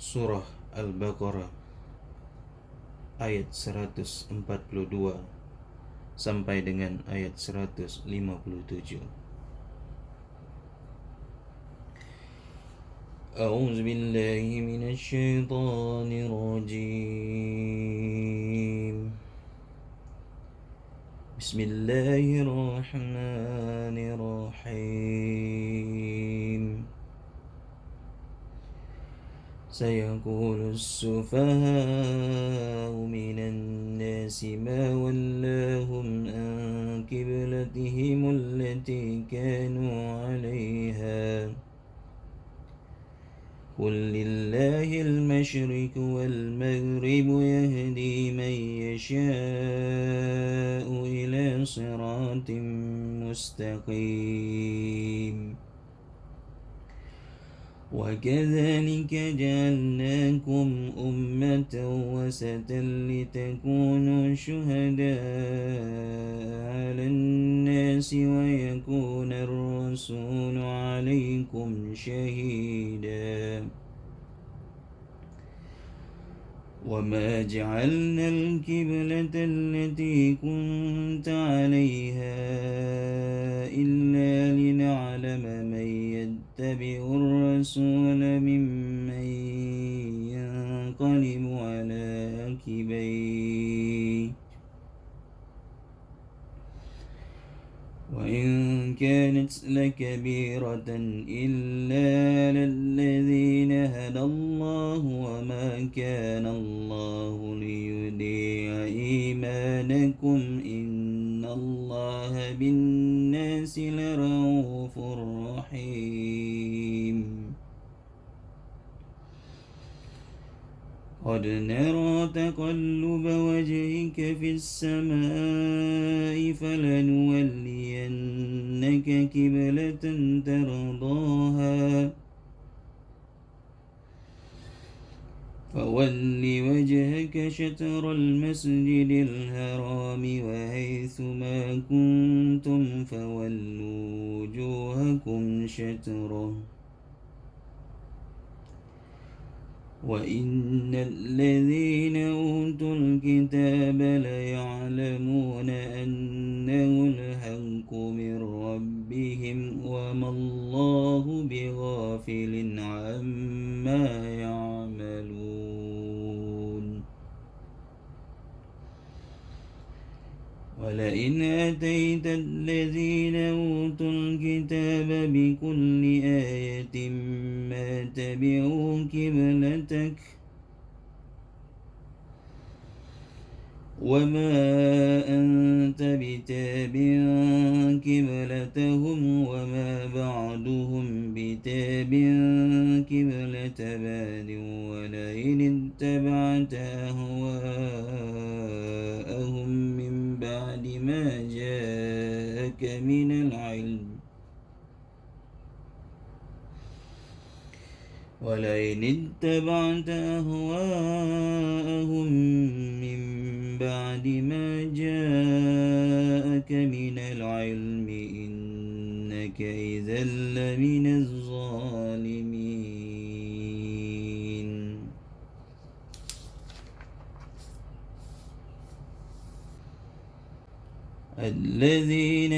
Surah Al-Baqarah ayat 142 sampai dengan ayat 157. A'udzu billahi minasy syaithanir rajim. Bismillahirrahmanirrahim. سيقول السفهاء من الناس ما ولاهم عن قبلتهم التي كانوا عليها قل لله المشرق والمغرب يهدي من يشاء إلى صراط مستقيم وكذلك جعلناكم أمة وسطا لتكونوا شهداء على الناس ويكون الرسول عليكم شهيدا وما جعلنا القبلة التي كنت عليها إلا لنعلم من يتبع الرسول ممن ينقلب على عقبيه وإن كانت لكبيرة إلا للذين هدى الله وما كان الله ليضيع إيمانكم إن الله بالناس لرءوف رحيم قد نرى تقلب وجهك في السماء فلنولينك قبلة ترضاها فول وجهك شطر المسجد الحرام وحيث ما كنتم فولوا وجوهكم شطره وإن الذين أوتوا الكتاب ليعلمون أنه الحق من ربهم وما الله بغافل عما يعملون ولئن أتيت الذين أوتوا الكتاب بكل آية ما تبعوا قبلتك وما أنت بتابع قبلتهم وما بعضهم بتابع قبلة بعض ولئن اتبعت أهواءهم من بعد ما جاءك من العلم ولئن اتبعت أهواءهم من بعد ما جاءك من العلم إنك إذا لمن الظالمين الذين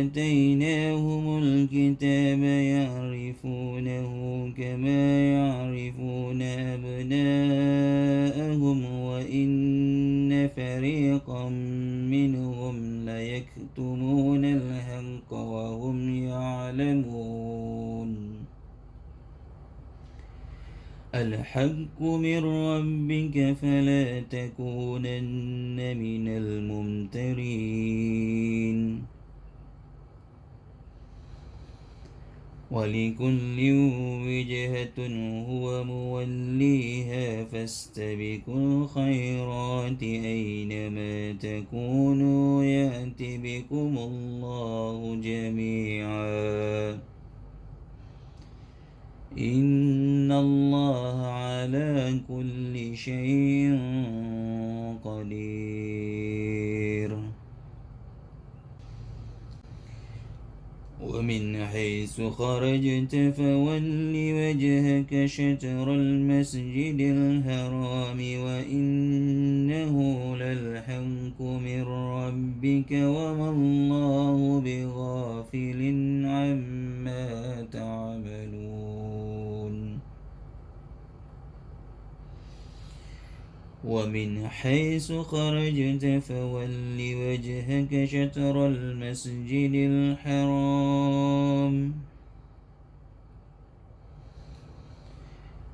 آتيناهم الكتاب يعرفونه كما يعرفون أبناءهم وإن فريقا منهم ليكتمون الحق وهم يعلمون الحق من ربك فلا تكونن من الممترين ولكل وجهة هو موليها فاستبقوا الخيرات أينما تكونوا يأت بكم الله جميعا إن الله على كل شيء قدير ومن حيث خرجت فول وجهك شطر المسجد الحرام وإنه للحق من ربك وما الله بغافل عما تعملون ومن حيث خرجت فول وجهك شطر المسجد الحرام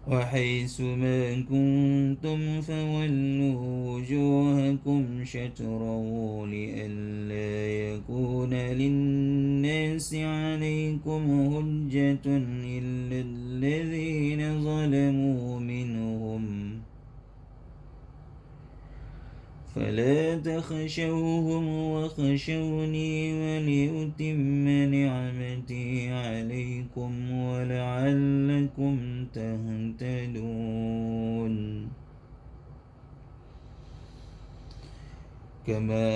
وحيث ما كنتم فولوا وجوهكم شطره لئلا يكون للناس عليكم حجة إلا الذين ظلموا منهم فلا تخشوهم وخشوني ولأتم نعمتي عليكم ولعلكم تهتدون كما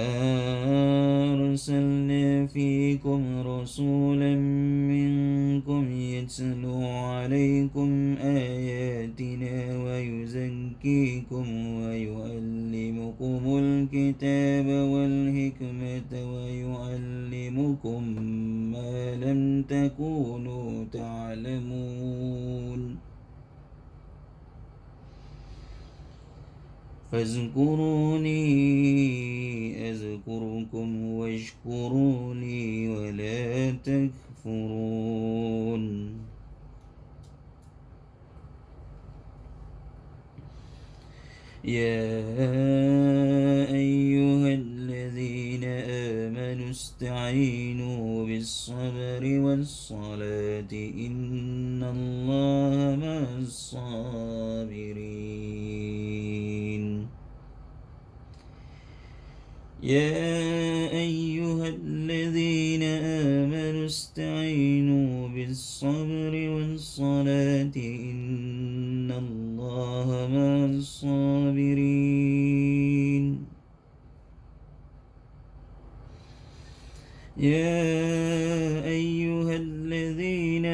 أرسلنا فيكم رسولا منكم يتلو عليكم آياتنا ويزكيكم ويعلمكم الكتاب والحكمة ويعلمكم ما لم تكونوا تعلمون فاذكروني أذكركم واشكروا لي ولا تكفرون يا أيها الذين آمنوا استعينوا بالصبر والصلاة إن الله مع الصابرين يا أيها الذين آمنوا استعينوا بالصبر والصلاة إن الله مع الصابرين يا أيها الذين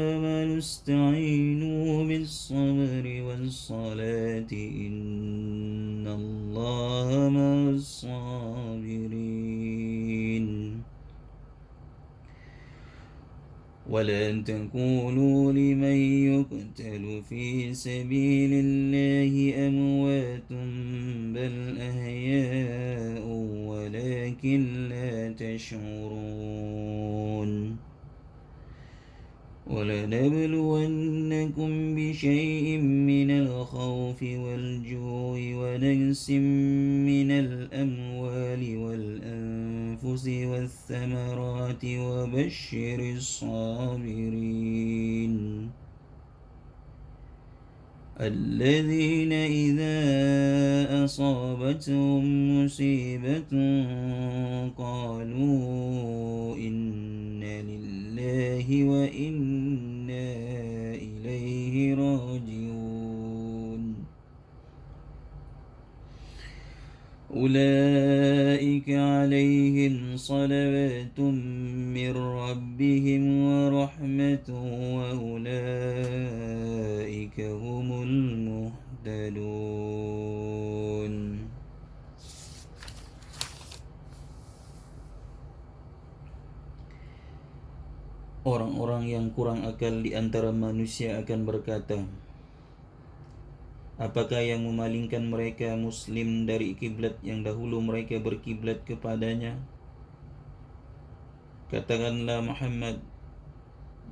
آمنوا استعينوا بالصبر والصلاة إن الله مع الصابرين ولا تقولوا لمن يقتل في سبيل الله أموات بل أحياء ولكن لا تشعرون ولنبلونكم بشيء من الخوف والجوع ونقص من الأموال والأنفس والثمرات وبشر الصابرين الذين إذا أصابتهم مصيبة قالوا إنا لله وإنا إليه راجعون أولئك عليهم صلوات من ربهم ورحمة وأولئك هم المهتدون. Orang-orang yang kurang akal di antara manusia akan berkata, apakah yang memalingkan mereka muslim dari kiblat yang dahulu mereka berkiblat kepadanya? Katakanlah Muhammad,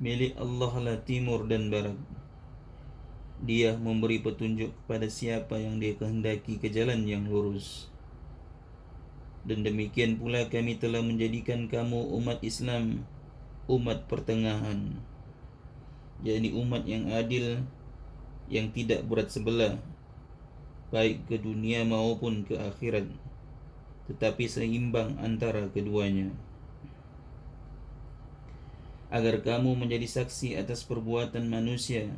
milik Allah lah timur dan barat. Dia memberi petunjuk kepada siapa yang dia kehendaki ke jalan yang lurus. Dan demikian pula kami telah menjadikan kamu umat Islam, umat pertengahan, yakni umat yang adil, yang tidak berat sebelah, baik ke dunia maupun ke akhirat, tetapi seimbang antara keduanya, agar kamu menjadi saksi atas perbuatan manusia,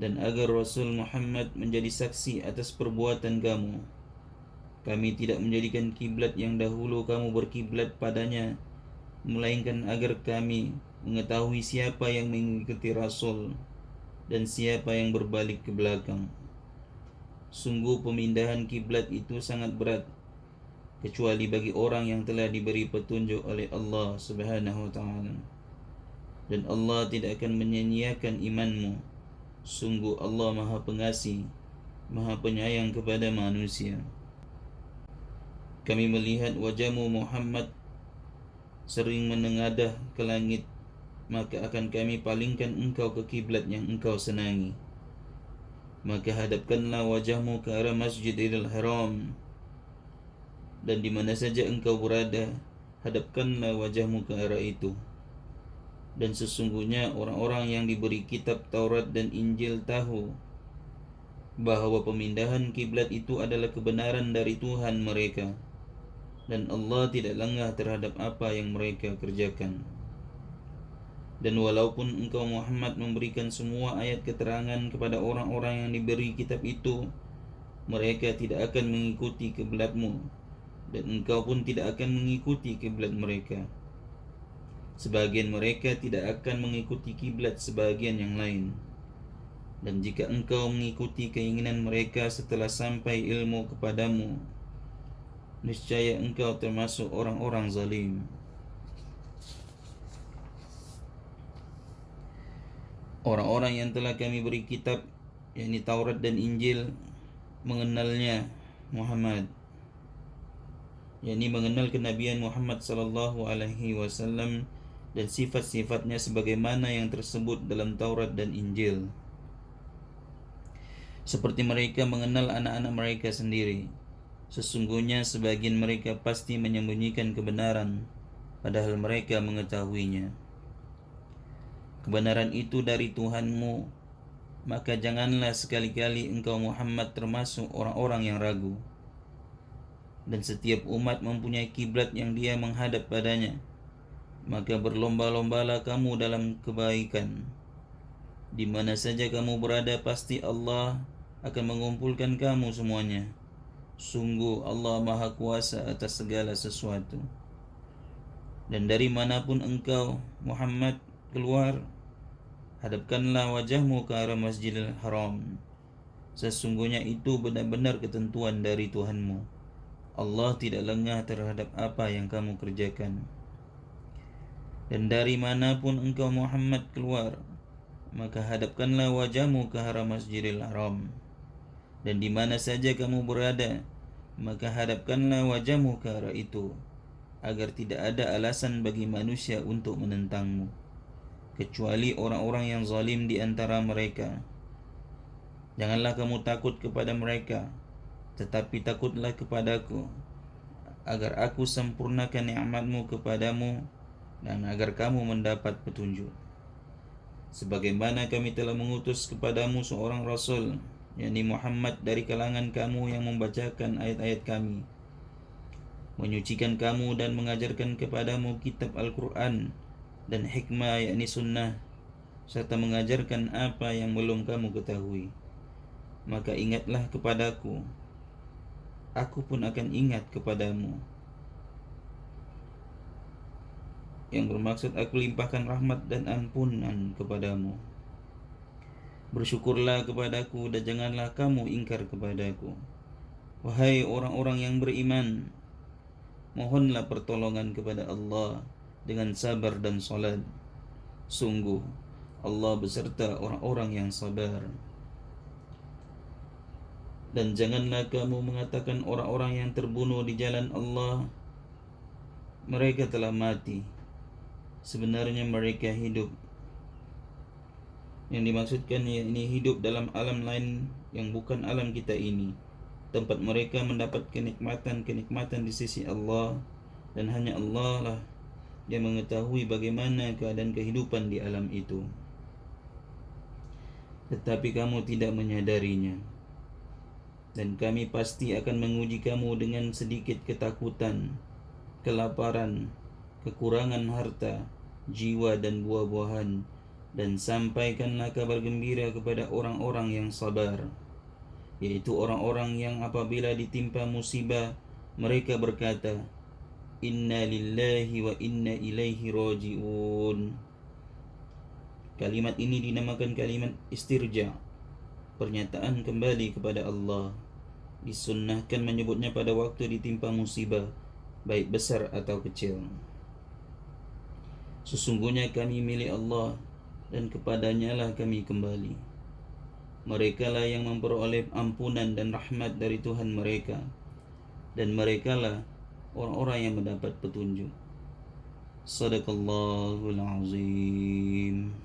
dan agar Rasul Muhammad menjadi saksi atas perbuatan kamu. Kami tidak menjadikan kiblat yang dahulu kamu berkiblat padanya melainkan agar kami mengetahui siapa yang mengikuti Rasul dan siapa yang berbalik ke belakang. Sungguh pemindahan kiblat itu sangat berat, kecuali bagi orang yang telah diberi petunjuk oleh Allah Subhanahu wa taala. Dan Allah tidak akan menyia-nyiakan imanmu. Sungguh Allah Maha Pengasih, Maha Penyayang kepada manusia. Kami melihat wajahmu Muhammad sering menengadah ke langit, maka akan kami palingkan engkau ke kiblat yang engkau senangi. Maka hadapkanlah wajahmu ke arah Masjidil Haram, dan di mana saja engkau berada, hadapkanlah wajahmu ke arah itu. Dan sesungguhnya orang-orang yang diberi kitab Taurat dan Injil tahu bahawa pemindahan kiblat itu adalah kebenaran dari Tuhan mereka, dan Allah tidak lengah terhadap apa yang mereka kerjakan. Dan walaupun engkau Muhammad memberikan semua ayat keterangan kepada orang-orang yang diberi kitab itu, mereka tidak akan mengikuti kiblatmu, dan engkau pun tidak akan mengikuti kiblat mereka. Sebagian mereka tidak akan mengikuti kiblat sebagian yang lain. Dan jika engkau mengikuti keinginan mereka setelah sampai ilmu kepadamu, niscaya engkau termasuk orang-orang zalim. Orang-orang yang telah kami beri kitab, yakni Taurat dan Injil, mengenalnya Muhammad, yakni mengenal kenabian Muhammad sallallahu alaihi wasallam dan sifat-sifatnya sebagaimana yang tersebut dalam Taurat dan Injil. Seperti mereka mengenal anak-anak mereka sendiri. Sesungguhnya sebagian mereka pasti menyembunyikan kebenaran, padahal mereka mengetahuinya. Kebenaran itu dari Tuhanmu, maka janganlah sekali-kali engkau Muhammad termasuk orang-orang yang ragu. Dan setiap umat mempunyai kiblat yang dia menghadap padanya, maka berlomba-lombalah kamu dalam kebaikan. Di mana saja kamu berada, pasti Allah akan mengumpulkan kamu semuanya. Sungguh Allah Maha Kuasa atas segala sesuatu. Dan dari manapun engkau Muhammad keluar, hadapkanlah wajahmu ke arah Masjidil Haram. Sesungguhnya itu benar-benar ketentuan dari Tuhanmu. Allah tidak lengah terhadap apa yang kamu kerjakan. Dan dari manapun engkau Muhammad keluar, maka hadapkanlah wajahmu ke arah Masjidil Haram. Dan di mana saja kamu berada, maka hadapkanlah wajahmu ke arah itu, agar tidak ada alasan bagi manusia untuk menentangmu, kecuali orang-orang yang zalim di antara mereka. Janganlah kamu takut kepada mereka, tetapi takutlah kepadaku, agar aku sempurnakan nikmatmu kepadamu, dan agar kamu mendapat petunjuk. Sebagaimana kami telah mengutus kepadamu seorang Rasul, yakni Muhammad dari kalangan kamu, yang membacakan ayat-ayat kami, menyucikan kamu dan mengajarkan kepadamu kitab Al-Quran dan hikmah yakni sunnah, serta mengajarkan apa yang belum kamu ketahui. Maka ingatlah kepadaku, aku pun akan ingat kepadamu. Yang bermaksud aku limpahkan rahmat dan ampunan kepadamu. Bersyukurlah kepadaku dan janganlah kamu ingkar kepadaku. Wahai orang-orang yang beriman, mohonlah pertolongan kepada Allah dengan sabar dan salat. Sungguh Allah beserta orang-orang yang sabar. Dan janganlah kamu mengatakan orang-orang yang terbunuh di jalan Allah, mereka telah mati. Sebenarnya mereka hidup. Yang dimaksudkan ini hidup dalam alam lain yang bukan alam kita ini, tempat mereka mendapat kenikmatan-kenikmatan di sisi Allah, dan hanya Allah lah yang mengetahui bagaimana keadaan kehidupan di alam itu. Tetapi kamu tidak menyadarinya. Dan kami pasti akan menguji kamu dengan sedikit ketakutan, kelaparan, kekurangan harta, jiwa dan buah-buahan, dan sampaikanlah kabar gembira kepada orang-orang yang sabar, yaitu orang-orang yang apabila ditimpa musibah, mereka berkata, Inna lillahi wa inna ilaihi raji'un. Kalimat ini dinamakan kalimat istirja, pernyataan kembali kepada Allah. Disunnahkan menyebutnya pada waktu ditimpa musibah, baik besar atau kecil. Sesungguhnya kami milik Allah, dan kepadanya lah kami kembali. Mereka lah yang memperoleh ampunan dan rahmat dari Tuhan mereka, dan mereka lah orang-orang yang mendapat petunjuk. Sadaqallahul azim.